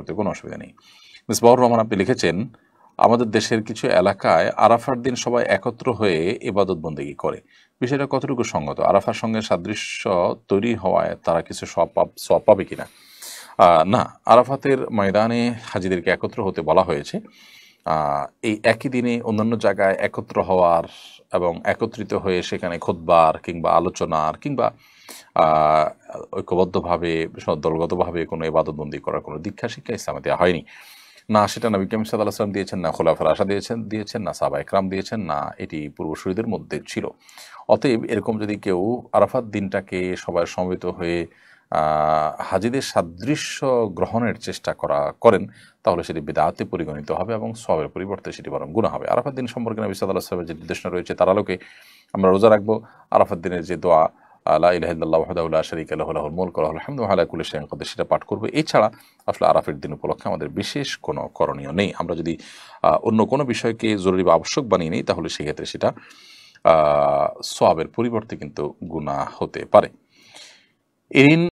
করতে কোনো অসুবিধা নেই। মিসবাহুর রহমান আপনি লিখেছেন, আমাদের দেশের কিছু এলাকায় আরাফার দিন সবাই একত্র হয়ে ইবাদত বন্দেগী করে, বিষয়টা কতটুকু সঙ্গত? আরাফার সঙ্গে সাদৃশ্য তৈরি হওয়ায় তারা কিছু সওয়াব পাবে কিনা? না, আরাফাতের ময়দানে হাজিদেরকে একত্র হতে বলা হয়েছে। এই একই দিনে অন্যান্য জায়গায় একত্র হওয়ার এবং একত্রিত হয়ে সেখানে খুতবার কিংবা আলোচনার কিংবা ঐক্যবদ্ধভাবে দলগতভাবে কোনো ইবাদতবন্দি করার কোনো দীক্ষা শিক্ষা ইসলামে দেওয়া হয়নি। না সেটা নবী করিম সাল্লাল্লাহু আলাইহি ওয়াসাল্লাম দিয়েছেন, না খোলাফায়ে রাশিদিন দিয়েছেন, না সাহাবায়ে কেরাম দিয়েছেন, না এটি পূর্বসূরীদের মধ্যে ছিল। অতএব এরকম যদি কেউ আরাফাত দিনটাকে সবাই সমবেত হয়ে হাজিদের সাদৃশ্য গ্রহণের চেষ্টা করেন, তাহলে সেটি বিদআতে পরিগণিত হবে এবং সওয়াবের পরিবর্তে সেটি বরং গুনাহ হবে। আরাফাত দিন সম্পর্কে নবী সাল্লাল্লাহু আলাইহি ওয়াসাল্লামের যে নির্দেশনা রয়েছে তার আলোকে আমরা রোজা রাখবো। আরাফাত দিনের যে দোয়া লা ইলাহা ইল্লাল্লাহু ওয়াহদাহু লা শারীকা লাহু লাহুল মুলকু ওয়া লাহুল হামদু ওয়া আলা কুল্লি শাইইন কাদির, সেটা পাঠ করবে। এছাড়া আসলে আরাফাতের দিন উপলক্ষে আমাদের বিশেষ কোনো করণীয় নেই। আমরা যদি অন্য কোনো বিষয়কে জরুরি বা আবশ্যক বানিয়ে নিই, তাহলে সেক্ষেত্রে সেটা সওয়াবের পরিবর্তে কিন্তু গুনাহ হতে পারে।